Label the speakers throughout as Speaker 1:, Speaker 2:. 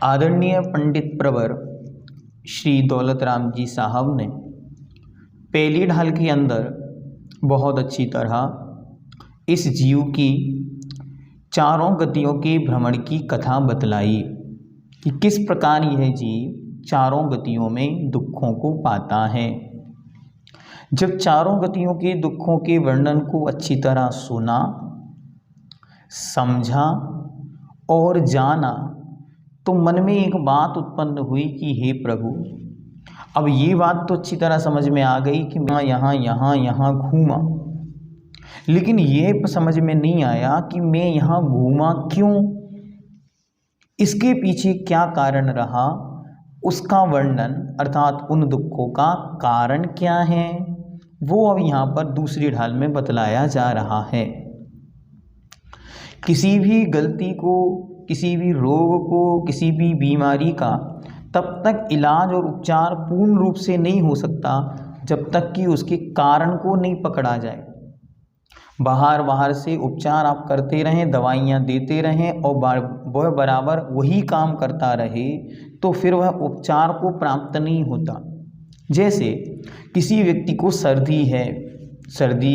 Speaker 1: आदरणीय पंडित प्रवर श्री दौलत राम जी साहब ने पहली ढाल के अंदर बहुत अच्छी तरह इस जीव की चारों गतियों के भ्रमण की कथा बतलाई कि किस प्रकार यह जीव चारों गतियों में दुखों को पाता है। जब चारों गतियों के दुखों के वर्णन को अच्छी तरह सुना, समझा और जाना तो मन में एक बात उत्पन्न हुई कि हे प्रभु, अब ये बात तो अच्छी तरह समझ में आ गई कि मैं यहाँ घूमा, लेकिन ये समझ में नहीं आया कि मैं यहाँ घूमा क्यों, इसके पीछे क्या कारण रहा, उसका वर्णन अर्थात उन दुखों का कारण क्या है, वो अब यहाँ पर दूसरी ढाल में बतलाया जा रहा है। किसी भी गलती को, किसी भी रोग को, किसी भी बीमारी का तब तक इलाज और उपचार पूर्ण रूप से नहीं हो सकता जब तक कि उसके कारण को नहीं पकड़ा जाए। बाहर से उपचार आप करते रहें, दवाइयाँ देते रहें और वह बराबर वही काम करता रहे तो फिर वह उपचार को प्राप्त नहीं होता। जैसे किसी व्यक्ति को सर्दी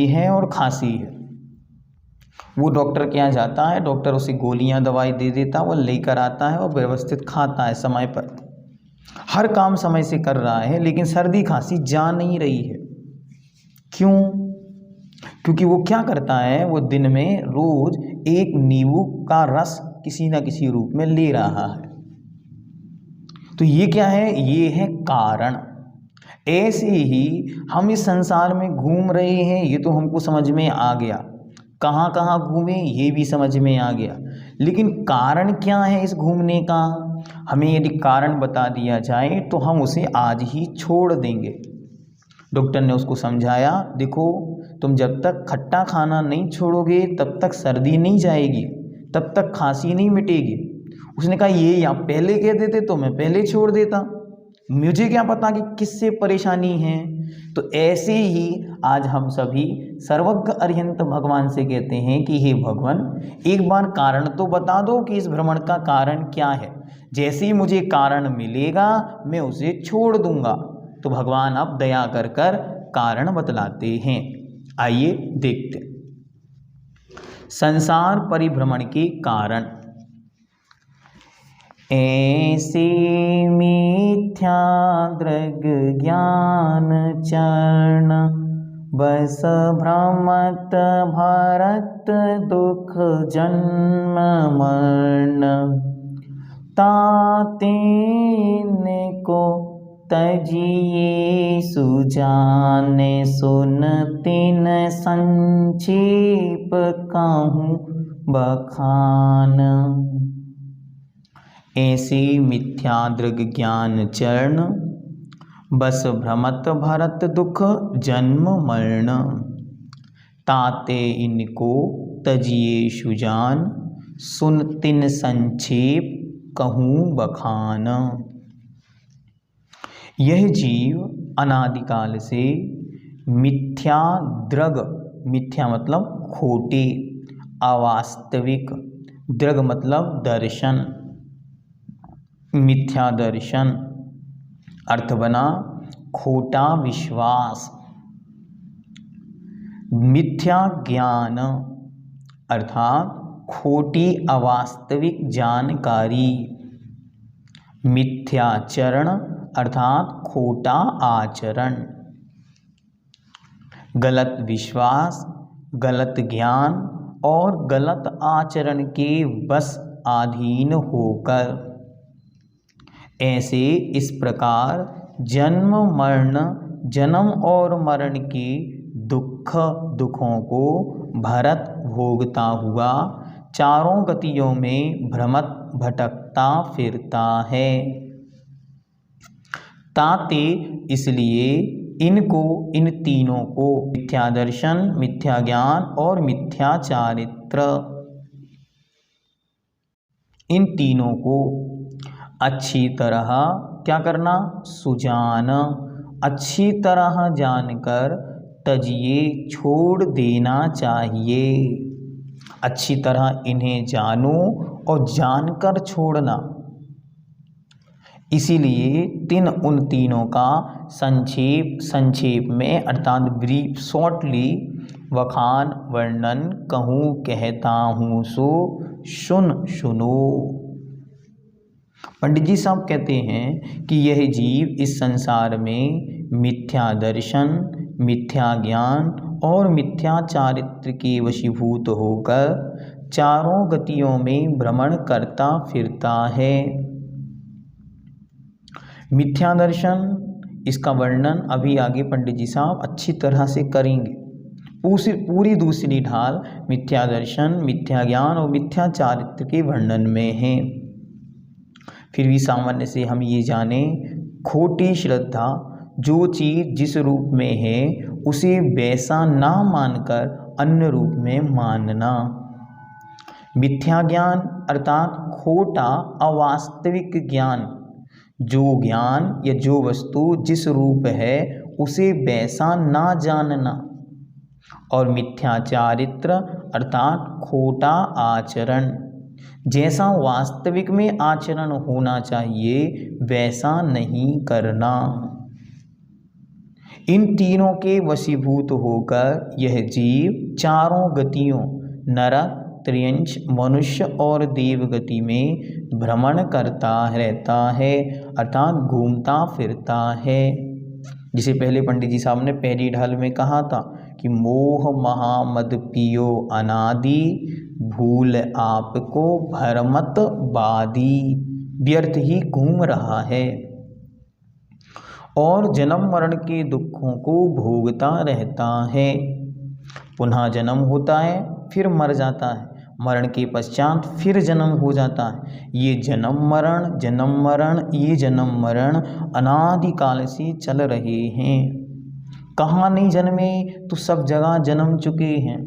Speaker 1: है और खांसी है, वो डॉक्टर के यहाँ जाता है, डॉक्टर उसे गोलियां दवाई दे देता है, वो लेकर आता है और व्यवस्थित खाता है, समय पर हर काम समय से कर रहा है, लेकिन सर्दी खांसी जा नहीं रही है। क्यों? क्योंकि वो क्या करता है, वो दिन में रोज एक नींबू का रस किसी न किसी रूप में ले रहा है। तो ये क्या है? ये है कारण। ऐसे ही हम इस संसार में घूम रहे हैं, ये तो हमको समझ में आ गया, कहाँ कहाँ घूमे ये भी समझ में आ गया, लेकिन कारण क्या है इस घूमने का, हमें यदि कारण बता दिया जाए तो हम उसे आज ही छोड़ देंगे। डॉक्टर ने उसको समझाया, देखो तुम जब तक खट्टा खाना नहीं छोड़ोगे तब तक सर्दी नहीं जाएगी, तब तक खांसी नहीं मिटेगी। उसने कहा ये या पहले कह देते तो मैं पहले छोड़ देता, मुझे क्या पता कि किससे परेशानी है। तो ऐसे ही आज हम सभी सर्वज्ञ अरिहंत भगवान से कहते हैं कि हे भगवान, एक बार कारण तो बता दो कि इस भ्रमण का कारण क्या है, जैसे ही मुझे कारण मिलेगा मैं उसे छोड़ दूंगा। तो भगवान अब दया कर कर कारण बतलाते हैं। आइए देखते संसार परिभ्रमण के कारण। ऐसे मिथ्या दृग ज्ञान चरण बस भ्रमत भरत दुख जन्म मरण तातेन को तजिए सुजाने सुन तिन संक्षेप कहूँ बखान। ऐसे मिथ्या दृग ज्ञान चरण बस भ्रमत भरत दुख जन्म मरण ताते इनको तजिए सुजान सुन तिन संक्षेप कहूँ बखान। यह जीव अनादिकाल से मिथ्या दृग, मिथ्या मतलब खोटे, अवास्तविक, दृग मतलब दर्शन, मिथ्या दर्शन अर्थ बना खोटा विश्वास, मिथ्या ज्ञान अर्थात खोटी अवास्तविक जानकारी, मिथ्याचरण अर्थात खोटा आचरण, गलत विश्वास, गलत ज्ञान और गलत आचरण के बस अधीन होकर ऐसे इस प्रकार जन्म और मरण के दुखों को भरत भोगता हुआ चारों गतियों में भटकता फिरता है। ताते इसलिए इनको, इन तीनों को, मिथ्या दर्शन, मिथ्या ज्ञान और मिथ्या चारित्र, इन तीनों को अच्छी तरह क्या करना, सुजान, अच्छी तरह जानकर तजिए छोड़ देना चाहिए। अच्छी तरह इन्हें जानो और जानकर छोड़ना। इसीलिए उन तीनों का संक्षेप में अर्थात ब्रीफ शॉर्टली वखान वर्णन कहूँ कहता हूँ सो सुनो। पंडित जी साहब कहते हैं कि यह जीव इस संसार में मिथ्या दर्शन, मिथ्या ज्ञान और मिथ्या चारित्र के वशीभूत होकर चारों गतियों में भ्रमण करता फिरता है। मिथ्या दर्शन, इसका वर्णन अभी आगे पंडित जी साहब अच्छी तरह से करेंगे। पूरी दूसरी ढाल मिथ्या दर्शन, मिथ्या ज्ञान और मिथ्या चारित्र के वर्णन में है। फिर भी सामान्य से हम ये जाने, खोटी श्रद्धा, जो चीज़ जिस रूप में है उसे वैसा ना मानकर अन्य रूप में मानना। मिथ्या ज्ञान अर्थात खोटा अवास्तविक ज्ञान, जो ज्ञान या जो वस्तु जिस रूप है उसे वैसा ना जानना। और मिथ्या चारित्र अर्थात खोटा आचरण, जैसा वास्तविक में आचरण होना चाहिए वैसा नहीं करना। इन तीनों के वशीभूत होकर यह जीव चारों गतियों नरक, त्रियंश, मनुष्य और देव गति में भ्रमण करता रहता है अर्थात घूमता फिरता है। जिसे पहले पंडित जी साहब ने पहली ढाल में कहा था कि मोह महामद पियो अनादि, भूल आपको भरमत बादी, व्यर्थ ही घूम रहा है और जन्म मरण के दुखों को भोगता रहता है। पुनः जन्म होता है, फिर मर जाता है, मरण के पश्चात फिर जन्म हो जाता है। ये जन्म मरण अनादिकाल से चल रहे हैं। कहाँ नहीं जन्मे तो सब जगह जन्म चुके हैं।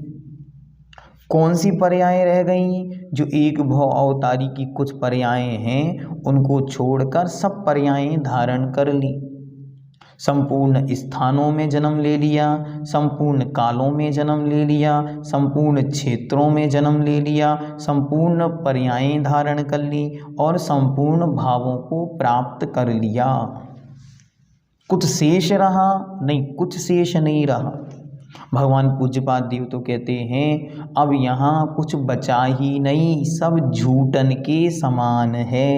Speaker 1: कौन सी पर्याय रह गई? जो एक भव अवतारी की कुछ पर्यायें हैं उनको छोड़कर सब पर्यायें धारण कर ली। संपूर्ण स्थानों में जन्म ले लिया, संपूर्ण कालों में जन्म ले लिया, संपूर्ण क्षेत्रों में जन्म ले लिया, संपूर्ण पर्यायें धारण कर ली और संपूर्ण भावों को प्राप्त कर लिया। कुछ शेष रहा नहीं, कुछ शेष नहीं रहा। भगवान पूज्यपाद देव तो कहते हैं अब यहाँ कुछ बचा ही नहीं, सब झूठन के समान है।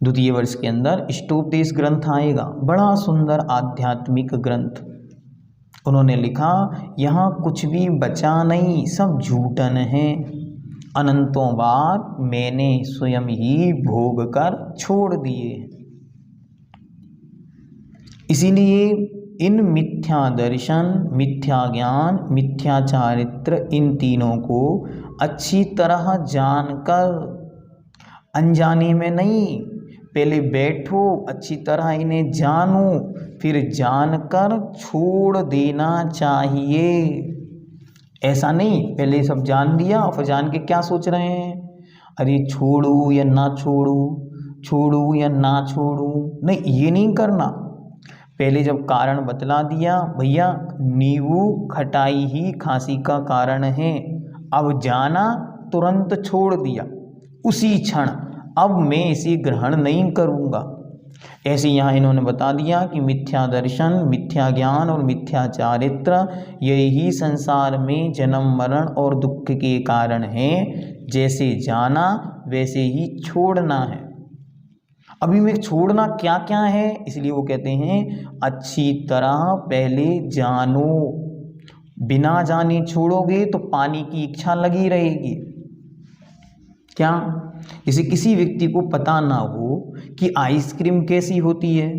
Speaker 1: द्वितीय वर्ष के अंदर इष्टोपदेश ग्रंथ आएगा, बड़ा सुंदर आध्यात्मिक ग्रंथ। उन्होंने लिखा यहाँ कुछ भी बचा नहीं, सब झूठन है। अनंतों बार मैंने स्वयं ही भोग कर छोड़ दिए। इसीलिए इन मिथ्या दर्शन, मिथ्या ज्ञान, मिथ्या चारित्र, इन तीनों को अच्छी तरह जानकर, अनजाने में नहीं, पहले बैठो अच्छी तरह इन्हें जानो, फिर जानकर छोड़ देना चाहिए। ऐसा नहीं पहले सब जान लिया और फिर जान के क्या सोच रहे हैं, अरे छोड़ू या ना छोड़ू, छोड़ू या ना छोड़ू। नहीं, ये नहीं करना। पहले जब कारण बतला दिया, भैया नींबू खटाई ही खांसी का कारण है, अब जाना तुरंत छोड़ दिया उसी क्षण, अब मैं इसे ग्रहण नहीं करूँगा। ऐसे यहाँ इन्होंने बता दिया कि मिथ्या दर्शन, मिथ्या ज्ञान और मिथ्या चारित्र यही संसार में जन्म मरण और दुख के कारण हैं। जैसे जाना वैसे ही छोड़ना है। अभी में छोड़ना क्या क्या है, इसलिए वो कहते हैं अच्छी तरह पहले जानो। बिना जाने छोड़ोगे तो पानी की इच्छा लगी रहेगी। क्या? जैसे किसी व्यक्ति को पता ना हो कि आइसक्रीम कैसी होती है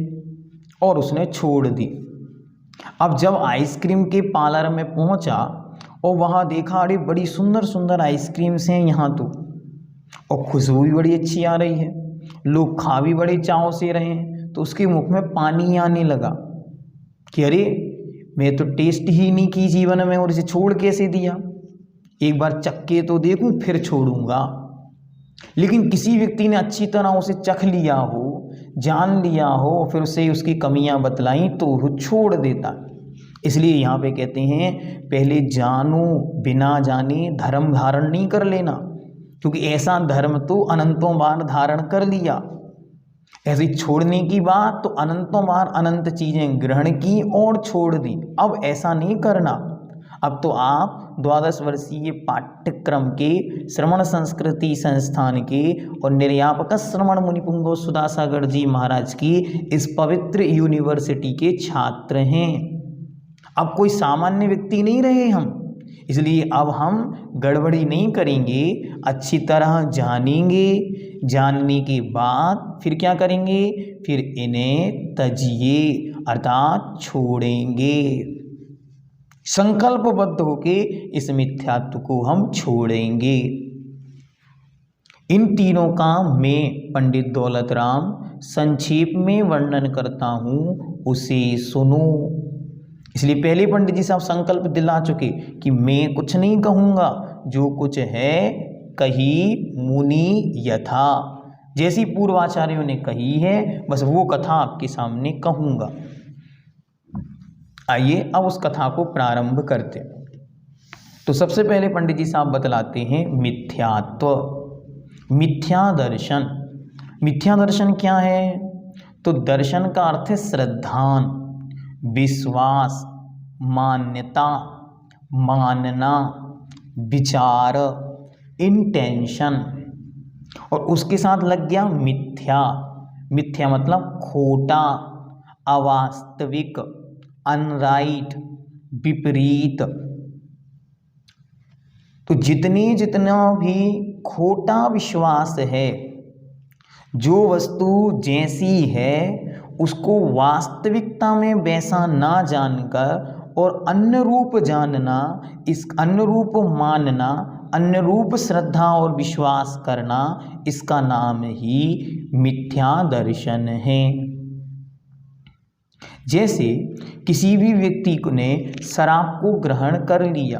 Speaker 1: और उसने छोड़ दी। अब जब आइसक्रीम के पार्लर में पहुंचा और वहाँ देखा अरे बड़ी सुंदर सुंदर आइसक्रीम्स हैं यहाँ तो, और खुशबू भी बड़ी अच्छी आ रही है, लोग खा भी बड़े चाव से रहे हैं, तो उसके मुख में पानी आने लगा कि अरे मैं तो टेस्ट ही नहीं की जीवन में और इसे छोड़ कैसे दिया, एक बार चख के तो देखूं फिर छोड़ूंगा। लेकिन किसी व्यक्ति ने अच्छी तरह उसे चख लिया हो, जान लिया हो, फिर उसे उसकी कमियां बतलाई तो वो छोड़ देता। इसलिए यहाँ पे कहते हैं पहले जानो, बिना जाने धर्म धारण नहीं कर लेना, क्योंकि ऐसा धर्म तो अनंतों बार धारण कर लिया। ऐसे छोड़ने की बात तो अनंतों बार अनंत चीजें ग्रहण की और छोड़ दी। अब ऐसा नहीं करना। अब तो आप 12 वर्षीय पाठ्यक्रम के श्रवण संस्कृति संस्थान के और निर्यापक श्रवण मुनिपुंगव सुधासागर जी महाराज की इस पवित्र यूनिवर्सिटी के छात्र हैं। अब कोई सामान्य व्यक्ति नहीं रहे हम, इसलिए अब हम गड़बड़ी नहीं करेंगे, अच्छी तरह जानेंगे। जानने के बाद फिर क्या करेंगे, फिर इन्हें तजिए अर्थात छोड़ेंगे। संकल्पबद्ध होके इस मिथ्यात्व को हम छोड़ेंगे। इन तीनों का मैं पंडित दौलत राम संक्षेप में वर्णन करता हूँ, उसे सुनो। इसलिए पहले पंडित जी साहब संकल्प दिला चुके कि मैं कुछ नहीं कहूँगा, जो कुछ है कही मुनि यथा, जैसी पूर्वाचार्यों ने कही है बस वो कथा आपके सामने कहूँगा। आइए अब उस कथा को प्रारंभ करते हैं। तो सबसे पहले पंडित जी साहब बतलाते हैं मिथ्यात्व। मिथ्या दर्शन। मिथ्या दर्शन क्या है? तो दर्शन का अर्थ है श्रद्धान, विश्वास, मान्यता, मानना, विचार, इंटेंशन, और उसके साथ लग गया मिथ्या। मिथ्या मतलब खोटा, अवास्तविक, अनराइट, विपरीत। तो जितना भी खोटा विश्वास है, जो वस्तु जैसी है उसको वास्तविकता में वैसा ना जानकर और अन्य रूप जानना, इस अन्य रूप मानना, अन्य रूप श्रद्धा और विश्वास करना, इसका नाम ही मिथ्या दर्शन है। जैसे किसी भी व्यक्ति ने शराब को ग्रहण कर लिया,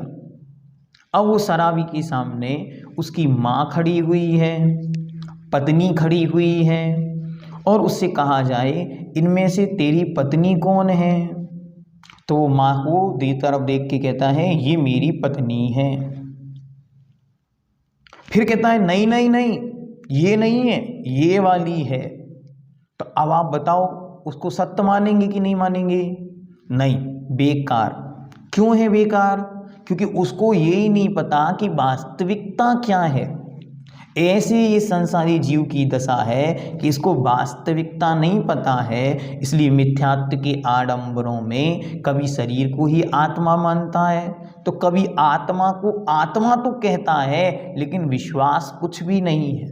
Speaker 1: अब वो शराबी के सामने उसकी माँ खड़ी हुई है, पत्नी खड़ी हुई है, और उससे कहा जाए इनमें से तेरी पत्नी कौन है, तो वो माँ को तरफ देख के कहता है ये मेरी पत्नी है। फिर कहता है नहीं नहीं नहीं, ये नहीं है, ये वाली है। तो अब आप बताओ उसको सत्य मानेंगे कि नहीं मानेंगे? नहीं, बेकार। क्यों है बेकार? क्योंकि उसको यही नहीं पता कि वास्तविकता क्या है। ऐसे ये संसारी जीव की दशा है कि इसको वास्तविकता नहीं पता है, इसलिए मिथ्यात्व के आडंबरों में कभी शरीर को ही आत्मा मानता है, तो कभी आत्मा को आत्मा तो कहता है, लेकिन विश्वास कुछ भी नहीं है।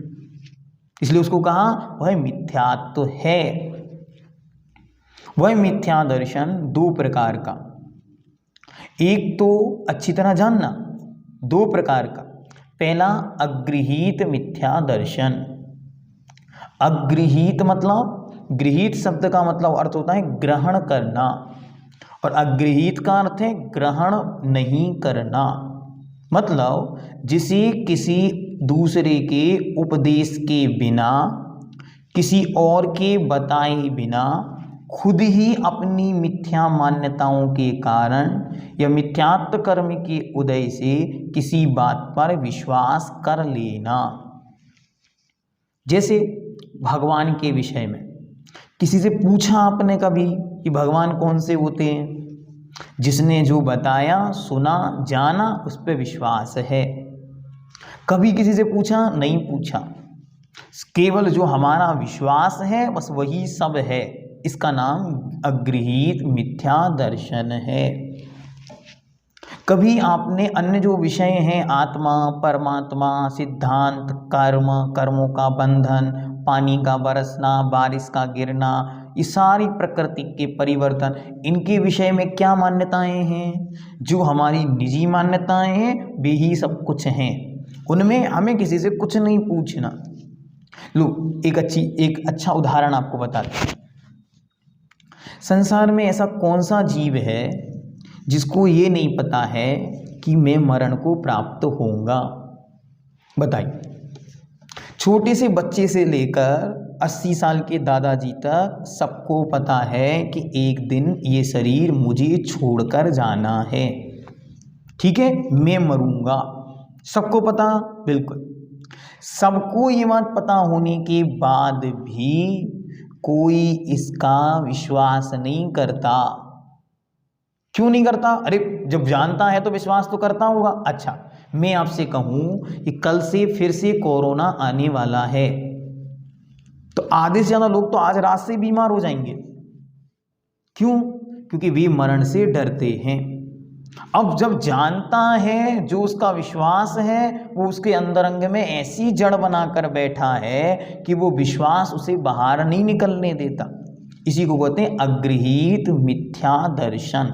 Speaker 1: इसलिए उसको कहा वह मिथ्यात्व है। वह मिथ्या दर्शन दो प्रकार का, एक तो अच्छी तरह जानना, दो प्रकार का। पहला अगृहीत मिथ्या दर्शन। अगृहीत मतलब, गृहीत शब्द का मतलब अर्थ होता है ग्रहण करना, और अगृहीत का अर्थ है ग्रहण नहीं करना। मतलब जिसे किसी दूसरे के उपदेश के बिना, किसी और के बताए बिना, खुद ही अपनी मिथ्या मान्यताओं के कारण या मिथ्यात्व कर्म के उदय से किसी बात पर विश्वास कर लेना। जैसे भगवान के विषय में किसी से पूछा आपने कभी कि भगवान कौन से होते हैं, जिसने जो बताया, सुना, जाना, उस पर विश्वास है। कभी किसी से पूछा? नहीं पूछा। केवल जो हमारा विश्वास है बस वही सब है। इसका नाम अगृहीत मिथ्या दर्शन है। कभी आपने अन्य जो विषय हैं, आत्मा, परमात्मा, सिद्धांत, कर्म, कर्मों का बंधन, पानी का बरसना, बारिश का गिरना, ये सारी प्रकृति के परिवर्तन, इनके विषय में क्या मान्यताएं हैं? जो हमारी निजी मान्यताएं हैं वे ही सब कुछ हैं, उनमें हमें किसी से कुछ नहीं पूछना। लो एक अच्छा उदाहरण आपको बताते हैं। संसार में ऐसा कौन सा जीव है जिसको ये नहीं पता है कि मैं मरण को प्राप्त होऊंगा? बताइए। छोटे से बच्चे से लेकर 80 साल के दादाजी तक सबको पता है कि एक दिन ये शरीर मुझे छोड़कर जाना है। ठीक है, मैं मरूंगा, सबको पता, बिल्कुल। सबको ये बात पता होने के बाद भी कोई इसका विश्वास नहीं करता। क्यों नहीं करता? अरे जब जानता है तो विश्वास तो करता होगा। अच्छा, मैं आपसे कहूं कि कल से फिर से कोरोना आने वाला है, तो आधे से ज्यादा लोग तो आज रात से बीमार हो जाएंगे। क्यों? क्योंकि वे मरण से डरते हैं। अब जब जानता है, जो उसका विश्वास है वो उसके अंदर अंग में ऐसी जड़ बनाकर बैठा है कि वो विश्वास उसे बाहर नहीं निकलने देता। इसी को कहते हैं अगृहीत मिथ्या दर्शन,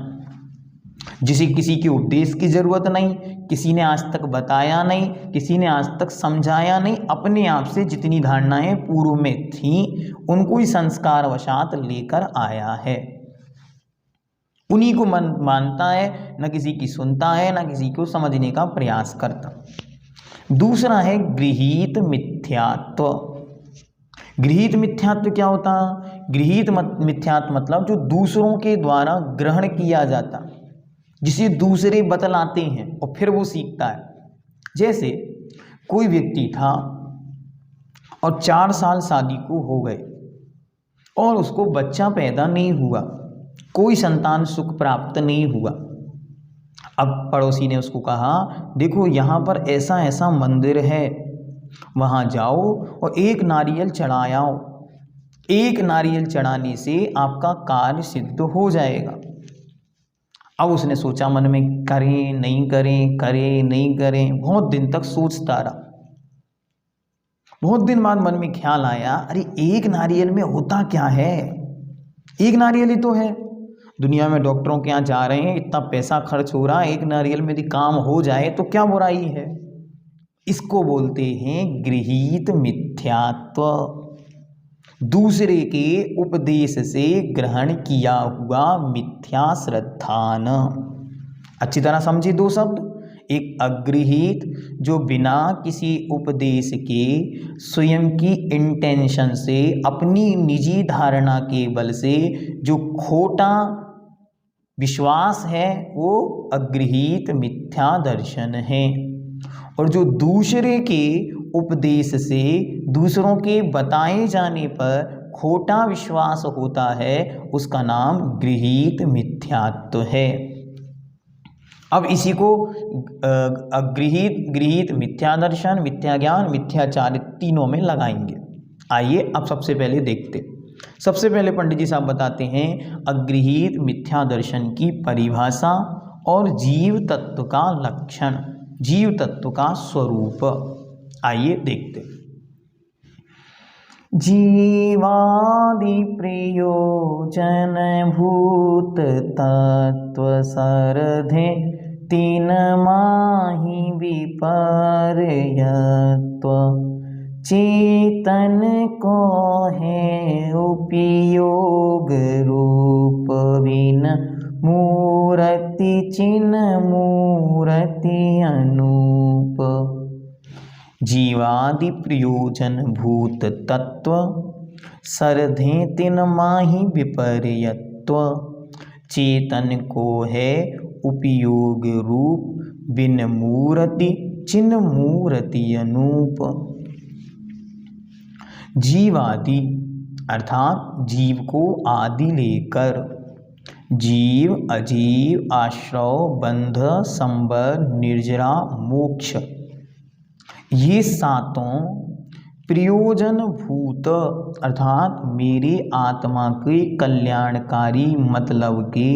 Speaker 1: जिसे किसी के उपदेश की जरूरत नहीं, किसी ने आज तक बताया नहीं, किसी ने आज तक समझाया नहीं, अपने आप से जितनी धारणाएं पूर्व में थी उनको ही संस्कार वशात लेकर आया है, उन्हीं को मानता है, न किसी की सुनता है, न किसी को समझने का प्रयास करता। दूसरा है गृहीत मिथ्यात्व। गृहीत मिथ्यात्व क्या होता? गृहीत मिथ्यात्व मतलब जो दूसरों के द्वारा ग्रहण किया जाता, जिसे दूसरे बतलाते हैं और फिर वो सीखता है। जैसे कोई व्यक्ति था और 4 साल शादी को हो गए और उसको बच्चा पैदा नहीं हुआ, कोई संतान सुख प्राप्त नहीं हुआ। अब पड़ोसी ने उसको कहा, देखो यहाँ पर ऐसा ऐसा मंदिर है, वहाँ जाओ और एक नारियल चढ़ाओ, एक नारियल चढ़ाने से आपका कार्य सिद्ध हो जाएगा। अब उसने सोचा मन में, करें नहीं करें, करें नहीं करें, बहुत दिन तक सोचता रहा। बहुत दिन बाद मन में ख्याल आया, अरे एक नारियल में होता क्या है, एक नारियल ही तो है, दुनिया में डॉक्टरों के यहाँ जा रहे हैं, इतना पैसा खर्च हो रहा है, एक नारियल में यदि काम हो जाए तो क्या बुराई है। इसको बोलते हैं गृहीत मिथ्यात्व, दूसरे के उपदेश से ग्रहण किया हुआ मिथ्या श्रद्धान। अच्छी तरह समझिए दो शब्द, एक अगृहीत जो बिना किसी उपदेश के स्वयं की इंटेंशन से, अपनी निजी धारणा के बल से जो खोटा विश्वास है वो अगृहीत मिथ्या दर्शन है। और जो दूसरे के उपदेश से, दूसरों के बताए जाने पर खोटा विश्वास होता है, उसका नाम गृहीत मिथ्यात्व है। अब इसी को गृहीत मिथ्या दर्शन, मिथ्या ज्ञान, मिथ्याचार तीनों में लगाएंगे। आइए अब सबसे पहले देखते। सबसे पहले पंडित जी साहब बताते हैं अगृहीत मिथ्या दर्शन की परिभाषा और जीव तत्व का लक्षण, जीव तत्व का स्वरूप। आइए देखते। जीवादि प्रयोजन भूत तत्व सरधे तीन माहि विपर्ययत्व, चेतन को है उपयोग रूप बिन मूर्ति चिन्ह मूर्ति अनूप। जीवादि प्रयोजन भूत तत्व सरधे तीन माहि विपर्ययत्व, चेतन को है उपयोग रूप बिन मूर्ति चिन्ह मूर्ति अनूप। जीवादि अर्थात जीव को आदि लेकर, जीव अजीव आश्रव बंध संबर निर्जरा मोक्ष, ये सातों प्रयोजन भूत अर्थात मेरे आत्मा के कल्याणकारी मतलब के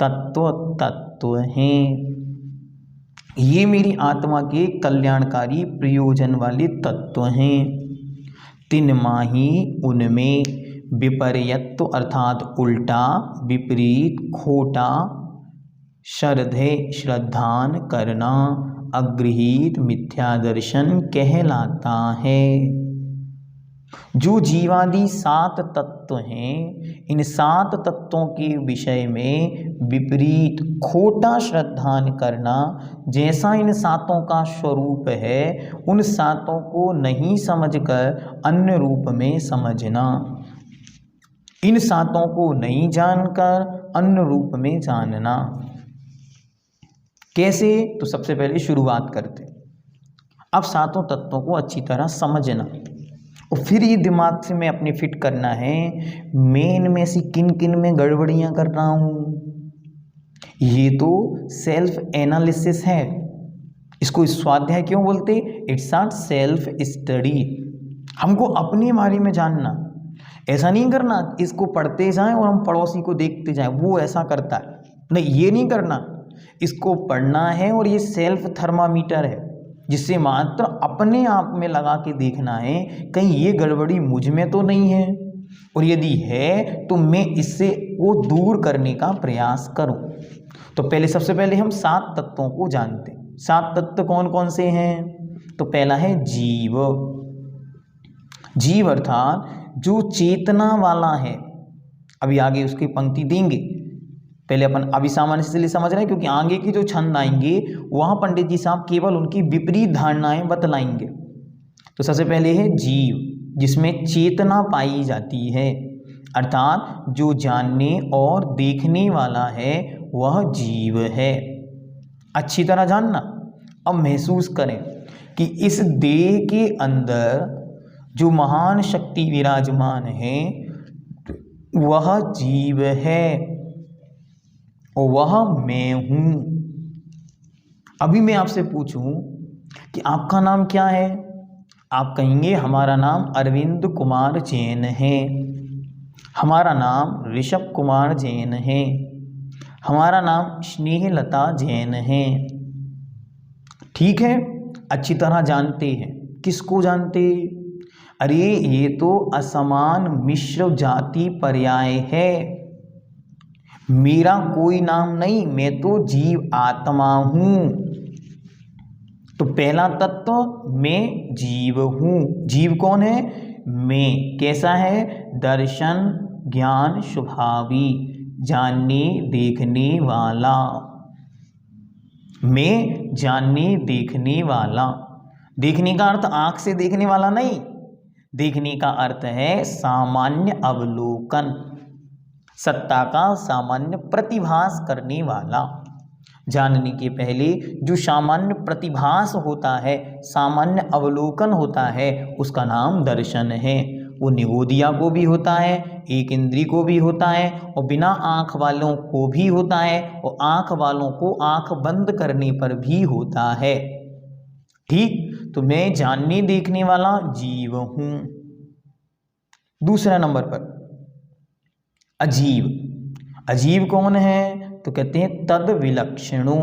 Speaker 1: तत्व हैं। ये मेरी आत्मा के कल्याणकारी प्रयोजन वाले तत्व हैं। तीन माही उनमें विपर्यत्व अर्थात उल्टा, विपरीत, खोटा, श्रद्धे श्रद्धान करना, अगृहीत मिथ्या दर्शन कहलाता है। जो जीवादि 7 तत्व हैं, इन 7 तत्वों के विषय में विपरीत खोटा श्रद्धान करना, जैसा इन 7 का स्वरूप है उन 7 को नहीं समझकर अन्य रूप में समझना, इन 7 को नहीं जानकर अन्य रूप में जानना। कैसे? तो सबसे पहले शुरुआत करते। अब सातों तत्वों को अच्छी तरह समझना और फिर ये दिमाग से मैं अपने फिट करना है मैं इनमें से किन किन में गड़बड़ियाँ कर रहा हूँ। ये तो सेल्फ एनालिसिस है। इसको स्वाध्याय क्यों बोलते? It's a self study. हमको अपने बारे में जानना, ऐसा नहीं करना इसको पढ़ते जाएं और हम पड़ोसी को देखते जाएं, वो ऐसा करता है, नहीं ये नहीं करना। इसको पढ़ना है और ये सेल्फ थर्मामीटर है जिससे मात्र अपने आप में लगा के देखना है कहीं ये गड़बड़ी मुझ में तो नहीं है, और यदि है तो मैं इससे वो दूर करने का प्रयास करूं। तो पहले सबसे पहले हम 7 तत्वों को जानते हैं। 7 तत्व कौन कौन से हैं? तो पहला है जीव। जीव अर्थात जो चेतना वाला है। अभी आगे उसकी पंक्ति देंगे, पहले अपन अभी सामान्य से इसलिए समझ रहे हैं क्योंकि आगे के जो छंद आएंगे वहां पंडित जी साहब केवल उनकी विपरीत धारणाएं बतलाएंगे। तो सबसे पहले है जीव, जिसमें चेतना पाई जाती है, अर्थात जो जानने और देखने वाला है वह जीव है। अच्छी तरह जानना। अब महसूस करें कि इस देह के अंदर जो महान शक्ति विराजमान है वह जीव है और वह मैं हूं। अभी मैं आपसे पूछूं कि आपका नाम क्या है? आप कहेंगे हमारा नाम अरविंद कुमार जैन है, हमारा नाम ऋषभ कुमार जैन है, हमारा नाम स्नेहलता जैन है। ठीक है, अच्छी तरह जानते हैं। किसको जानते? अरे ये तो असमान मिश्र जाति पर्याय है। मेरा कोई नाम नहीं, मैं तो जीव आत्मा हूं। तो पहला तत्व मैं जीव हूं। जीव कौन है? मैं। कैसा है? दर्शन ज्ञान स्वभावी, जानने देखने वाला। मैं जानने देखने वाला। देखने का अर्थ आंख से देखने वाला नहीं, देखने का अर्थ है सामान्य अवलोकन, सत्ता का सामान्य प्रतिभास करने वाला। जानने के पहले जो सामान्य प्रतिभास होता है, सामान्य अवलोकन होता है, उसका नाम दर्शन है। वो निगोदिया को भी होता है, एक इंद्री को भी होता है और बिना आँख वालों को भी होता है और आँख वालों को आँख बंद करने पर भी होता है। ठीक, तो मैं जानने देखने वाला जीव हूं। दूसरा नंबर पर अजीव। अजीव कौन है? तो कहते हैं तद विलक्षणो,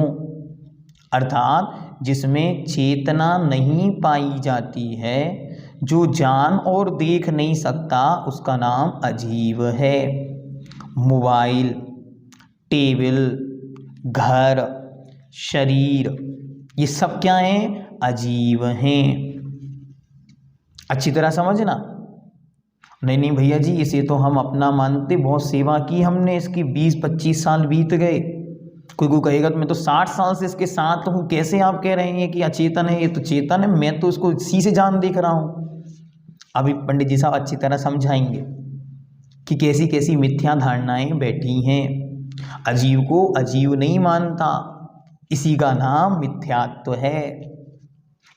Speaker 1: अर्थात जिसमें चेतना नहीं पाई जाती है, जो जान और देख नहीं सकता, उसका नाम अजीव है। मोबाइल, टेबल, घर, शरीर, ये सब क्या हैं? अजीव हैं। अच्छी तरह समझना। नहीं नहीं भैया जी, इसे तो हम अपना मानते, बहुत सेवा की हमने इसकी, 20-25 साल बीत गए। कोई कहेगा तो मैं तो 60 साल से इसके साथ हूँ, कैसे आप कह रहे हैं कि अचेतन है? ये तो चेतन है, मैं तो इसको इसी से जान देख रहा हूँ। अभी पंडित जी साहब अच्छी तरह समझाएंगे कि कैसी कैसी मिथ्या धारणाएं बैठी हैं। अजीव को अजीव नहीं मानता, इसी का नाम मिथ्यात्व है।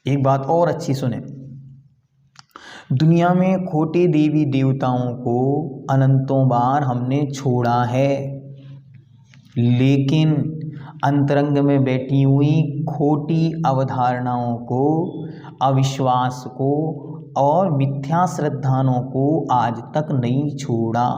Speaker 1: एक बात और अच्छी सुने, दुनिया में खोटे देवी देवताओं को अनंतों बार हमने छोड़ा है, लेकिन अंतरंग में बैठी हुई खोटी अवधारणाओं को, अविश्वास को और मिथ्या श्रद्धाओं को आज तक नहीं छोड़ा।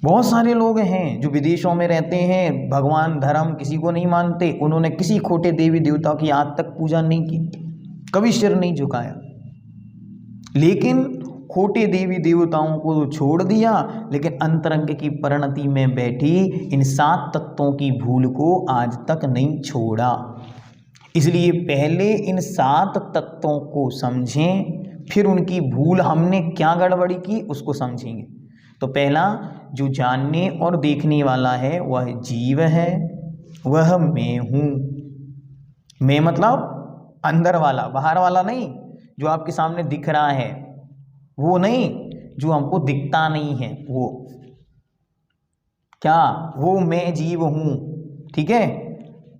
Speaker 1: बहुत सारे लोग हैं जो विदेशों में रहते हैं, भगवान धर्म किसी को नहीं मानते, उन्होंने किसी खोटे देवी देवताओं की आज तक पूजा नहीं की, कभी सिर नहीं झुकाया, लेकिन खोटे देवी देवताओं को तो छोड़ दिया, लेकिन अंतरंग की परिणति में बैठी इन 7 तत्वों की भूल को आज तक नहीं छोड़ा। इसलिए पहले इन 7 तत्वों को समझें, फिर उनकी भूल हमने क्या गड़बड़ी की उसको समझेंगे। तो पहला जो जानने और देखने वाला है वह जीव है, वह मैं हूँ। मैं मतलब अंदर वाला, बाहर वाला नहीं, जो आपके सामने दिख रहा है वो नहीं, जो हमको दिखता नहीं है वो। क्या? वो मैं जीव हूँ। ठीक है,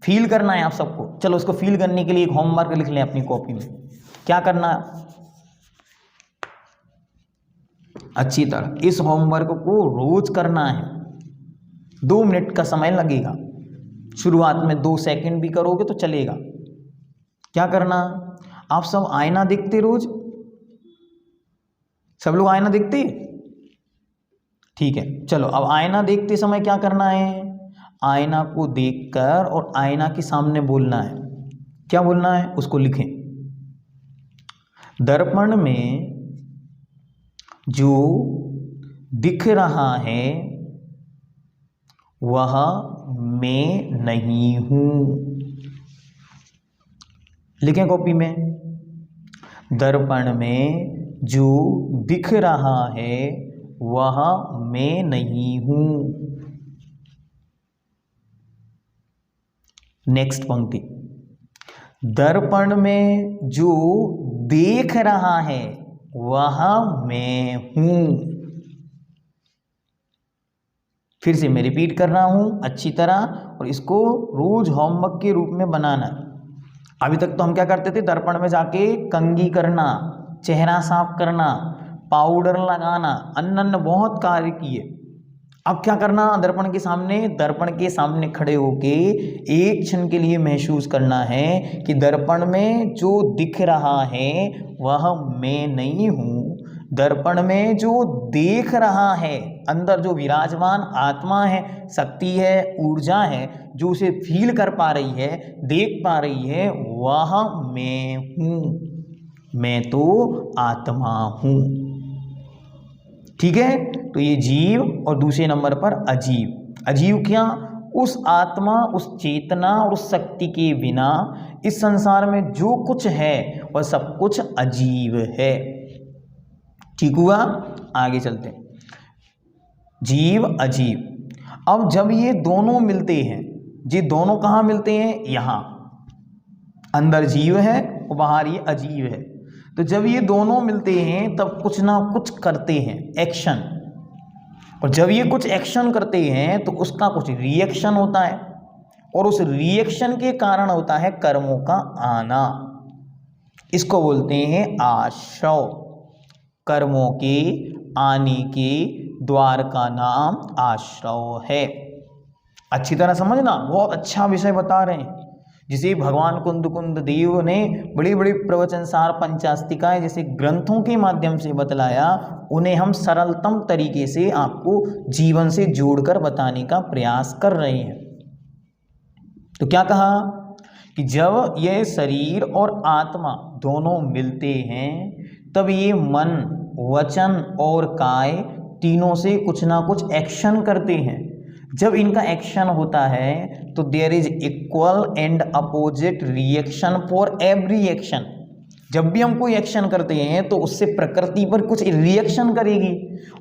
Speaker 1: फील करना है आप सबको। चलो इसको फील करने के लिए एक होमवर्क लिख लें अपनी कॉपी में। क्या करना है, अच्छी तरह इस होमवर्क को रोज करना है। 2 मिनट का समय लगेगा, शुरुआत में 2 सेकंड भी करोगे तो चलेगा। क्या करना, आप सब आईना देखते रोज, सब लोग आईना देखते, ठीक है। चलो अब आईना देखते समय क्या करना है, आईना को देखकर और आईना के सामने बोलना है। क्या बोलना है उसको लिखें। दर्पण में जो दिख रहा है वह मैं नहीं हूं। लिखें कॉपी में, दर्पण में जो दिख रहा है वह मैं नहीं हूं। नेक्स्ट पंक्ति, दर्पण में जो देख रहा है वह मैं हूं। फिर से मैं रिपीट कर रहा हूं अच्छी तरह, और इसको रोज होमवर्क के रूप में बनाना। अभी तक तो हम क्या करते थे, दर्पण में जाके कंघी करना, चेहरा साफ करना, पाउडर लगाना, अन्य बहुत कार्य किए। अब क्या करना, दर्पण के सामने खड़े होके एक क्षण के लिए महसूस करना है कि दर्पण में जो दिख रहा है वह मैं नहीं हूं। दर्पण में जो देख रहा है, अंदर जो विराजमान आत्मा है, शक्ति है, ऊर्जा है, जो उसे फील कर पा रही है, देख पा रही है, वह मैं हूं। मैं तो आत्मा हूं। ठीक है, तो ये जीव, और दूसरे नंबर पर अजीव। अजीव क्या, उस आत्मा, उस चेतना और उस शक्ति के बिना इस संसार में जो कुछ है वह सब कुछ अजीव है। ठीक हुआ, आगे चलते हैं। जीव अजीव। अब जब ये दोनों मिलते हैं, ये दोनों कहाँ मिलते हैं, यहां अंदर जीव है और बाहर ये अजीव है। तो जब ये दोनों मिलते हैं तब कुछ ना कुछ करते हैं, एक्शन। और जब ये कुछ एक्शन करते हैं तो उसका कुछ रिएक्शन होता है, और उस रिएक्शन के कारण होता है कर्मों का आना। इसको बोलते हैं आश्रव। कर्मों के आने के द्वार का नाम आश्रव है। अच्छी तरह समझना, बहुत अच्छा विषय बता रहे हैं, जिसे भगवान कुंद देव ने बड़ी बड़ी प्रवचनसार पंचास्तिकाएं जैसे ग्रंथों के माध्यम से बतलाया, उन्हें हम सरलतम तरीके से आपको जीवन से जोड़कर बताने का प्रयास कर रहे हैं। तो क्या कहा कि जब यह शरीर और आत्मा दोनों मिलते हैं तब ये मन, वचन और काय तीनों से कुछ ना कुछ एक्शन करते हैं। जब इनका एक्शन होता है तो there is equal and opposite reaction for every action. जब भी हम कोई एक्शन करते हैं तो उससे प्रकृति पर कुछ रिएक्शन करेगी,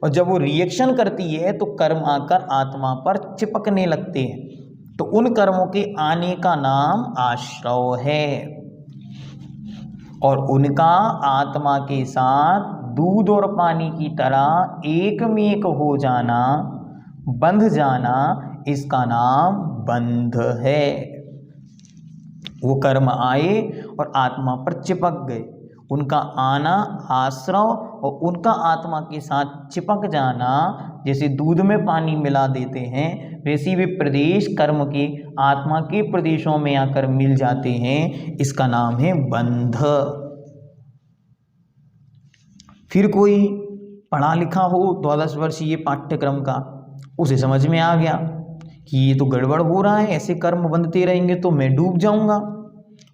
Speaker 1: और जब वो रिएक्शन करती है तो कर्म आकर आत्मा पर चिपकने लगते हैं। तो उन कर्मों के आने का नाम आश्रव है, और उनका आत्मा के साथ दूध और पानी की तरह एक में एक हो जाना, बंध जाना, इसका नाम बंध है। वो कर्म आए और आत्मा पर चिपक गए, उनका आना आश्रव और उनका आत्मा के साथ चिपक जाना, जैसे दूध में पानी मिला देते हैं वैसे वे प्रदेश कर्म के आत्मा के प्रदेशों में आकर मिल जाते हैं, इसका नाम है बंध। फिर कोई पढ़ा लिखा हो 12 वर्षीय पाठ्यक्रम का, उसे समझ में आ गया कि ये तो गड़बड़ हो रहा है, ऐसे कर्म बंधते रहेंगे तो मैं डूब जाऊंगा,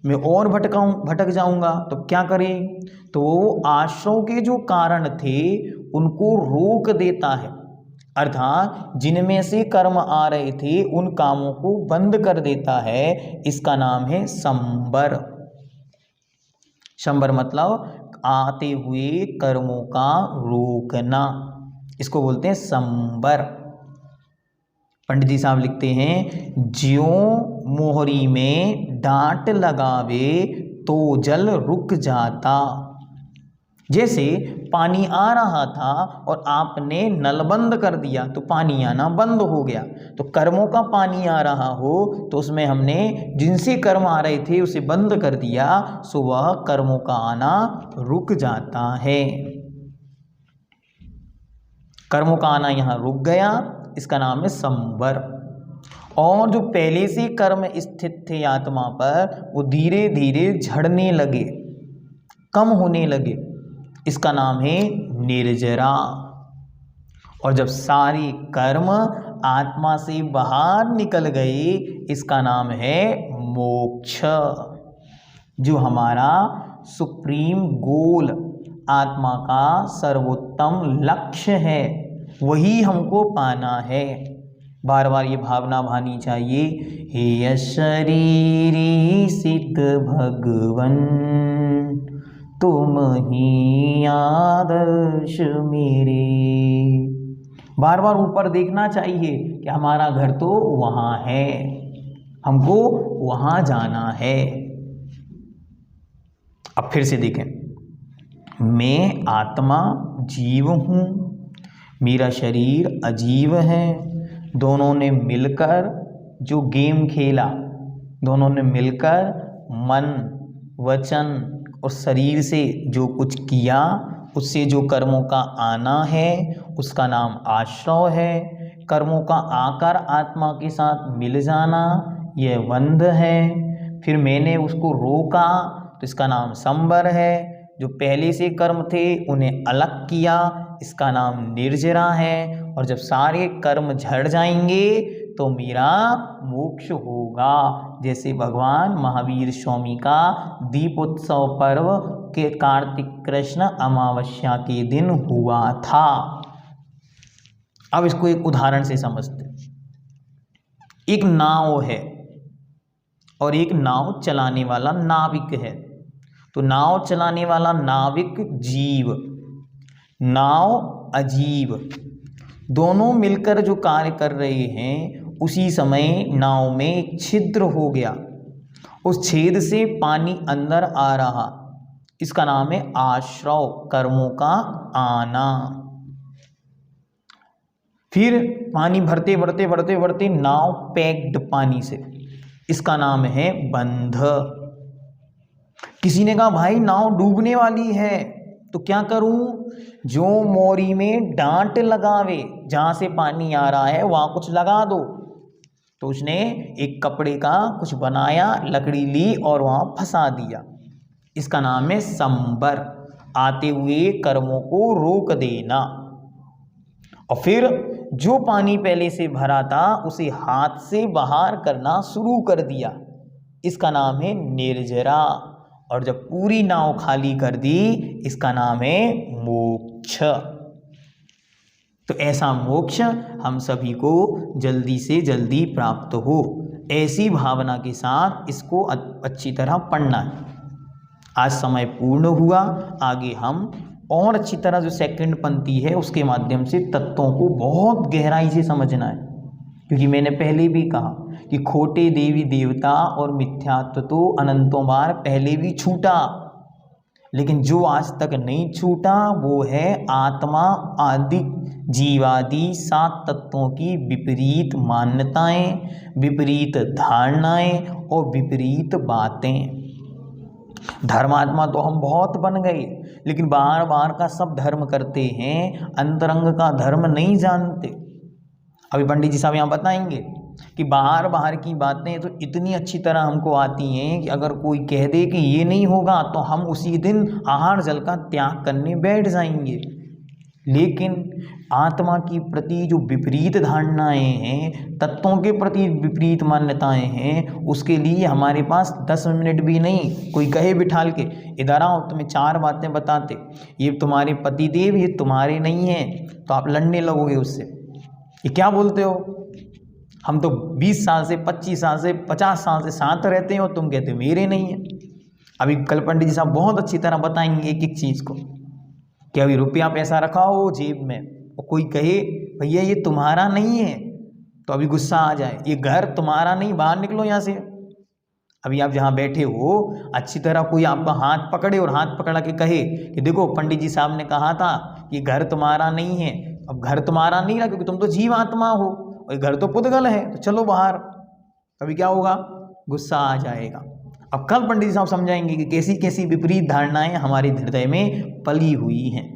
Speaker 1: मैं और भटक जाऊंगा। तो क्या करें, तो वो आश्रव के जो कारण थे उनको रोक देता है, अर्थात जिनमें से कर्म आ रहे थे उन कामों को बंद कर देता है। इसका नाम है संबर। संबर मतलब आते हुए कर्मों का रोकना, इसको बोलते हैं संबर। पंडित जी साहब लिखते हैं, ज्यों मोहरी में डांट लगावे तो जल रुक जाता। जैसे पानी आ रहा था और आपने नल बंद कर दिया तो पानी आना बंद हो गया। तो कर्मों का पानी आ रहा हो तो उसमें हमने जिनसे कर्म आ रहे थे उसे बंद कर दिया, सो वह कर्मों का आना रुक जाता है। कर्मों का आना यहाँ रुक गया, इसका नाम है संवर। और जो पहले से कर्म स्थित थे आत्मा पर, वो धीरे धीरे झड़ने लगे, कम होने लगे, इसका नाम है निर्जरा। और जब सारे कर्म आत्मा से बाहर निकल गए, इसका नाम है मोक्ष। जो हमारा सुप्रीम गोल, आत्मा का सर्वोत्तम लक्ष्य है, वही हमको पाना है। बार बार ये भावना भानी चाहिए, हे शरीरी सिद्ध भगवन तुम ही आदर्श मेरे। बार बार ऊपर देखना चाहिए कि हमारा घर तो वहाँ है, हमको वहाँ जाना है। अब फिर से देखें, मैं आत्मा जीव हूँ, मेरा शरीर अजीव है। दोनों ने मिलकर जो गेम खेला, दोनों ने मिलकर मन, वचन और शरीर से जो कुछ किया, उससे जो कर्मों का आना है उसका नाम आश्रव है। कर्मों का आकर आत्मा के साथ मिल जाना, यह बंध है। फिर मैंने उसको रोका तो इसका नाम संवर है। जो पहले से कर्म थे उन्हें अलग किया, इसका नाम निर्जरा है। और जब सारे कर्म झड़ जाएंगे तो मेरा मोक्ष होगा। जैसे भगवान महावीर स्वामी का दीपोत्सव पर्व के कार्तिक कृष्ण अमावस्या के दिन हुआ था। अब इसको एक उदाहरण से समझते। एक नाव है और एक नाव चलाने वाला नाविक है। तो नाव चलाने वाला नाविक जीव, नाव अजीव, दोनों मिलकर जो कार्य कर रहे हैं, उसी समय नाव में एक छिद्र हो गया, उस छेद से पानी अंदर आ रहा, इसका नाम है आश्रव, कर्मों का आना। फिर पानी भरते भरते भरते भरते नाव पैक्ड पानी से, इसका नाम है बंध। किसी ने कहा भाई नाव डूबने वाली है तो क्या करूं? जो मोरी में डांट लगावे, जहां से पानी आ रहा है वहां कुछ लगा दो। तो उसने एक कपड़े का कुछ बनाया, लकड़ी ली और वहां फंसा दिया, इसका नाम है संवर, आते हुए कर्मों को रोक देना। और फिर जो पानी पहले से भरा था उसे हाथ से बाहर करना शुरू कर दिया, इसका नाम है निर्जरा। और जब पूरी नाव खाली कर दी, इसका नाम है मोक्ष। तो ऐसा मोक्ष हम सभी को जल्दी से जल्दी प्राप्त हो, ऐसी भावना के साथ इसको अच्छी तरह पढ़ना है। आज समय पूर्ण हुआ, आगे हम और अच्छी तरह जो सेकंड पंक्ति है उसके माध्यम से तत्वों को बहुत गहराई से समझना है। क्योंकि मैंने पहले भी कहा कि खोटे देवी देवता और मिथ्यात्व तो अनंतों बार पहले भी छूटा, लेकिन जो आज तक नहीं छूटा वो है आत्मा आदि जीवादि 7 तत्वों की विपरीत मान्यताएं, विपरीत धारणाएं और विपरीत बातें। धर्मात्मा तो हम बहुत बन गए, लेकिन बाहर बाहर का सब धर्म करते हैं, अंतरंग का धर्म नहीं जानते। अभी पंडित जी साहब यहाँ बताएंगे कि बाहर बाहर की बातें तो इतनी अच्छी तरह हमको आती हैं कि अगर कोई कह दे कि ये नहीं होगा तो हम उसी दिन आहार जल का त्याग करने बैठ जाएंगे। लेकिन आत्मा की प्रति जो विपरीत धारणाएं हैं, तत्वों के प्रति विपरीत मान्यताएं हैं, उसके लिए हमारे पास 10 मिनट भी नहीं। कोई कहे बिठाल के इधर आओ, तुम्हें 4 बातें बताते, ये तुम्हारे पतिदेव ये तुम्हारे नहीं हैं, तो आप लड़ने लगोगे उससे। ये क्या बोलते हो, हम तो 20 साल से 25 साल से 50 साल से साथ रहते हैं और तुम कहते हो मेरे नहीं है। अभी कल पंडित जी साहब बहुत अच्छी तरह बताएंगे एक एक चीज़ को कि अभी रुपया पैसा रखा हो जेब में और कोई कहे भैया ये तुम्हारा नहीं है, तो अभी गुस्सा आ जाए, ये घर तुम्हारा नहीं, बाहर निकलो यहाँ से। अभी आप जहाँ बैठे हो, अच्छी तरह कोई आपका हाथ पकड़े और हाथ पकड़ा के कहे कि देखो पंडित जी साहब ने कहा था कि घर तुम्हारा नहीं है। अब घर तुम्हारा नहीं रहा क्योंकि तुम तो जीव आत्मा हो और घर तो पुद्गल है, तो चलो बाहर। अभी क्या होगा? गुस्सा आ जाएगा। अब कल पंडित जी साहब समझाएंगे कि कैसी कैसी विपरीत धारणाएं हमारे हृदय में पली हुई हैं।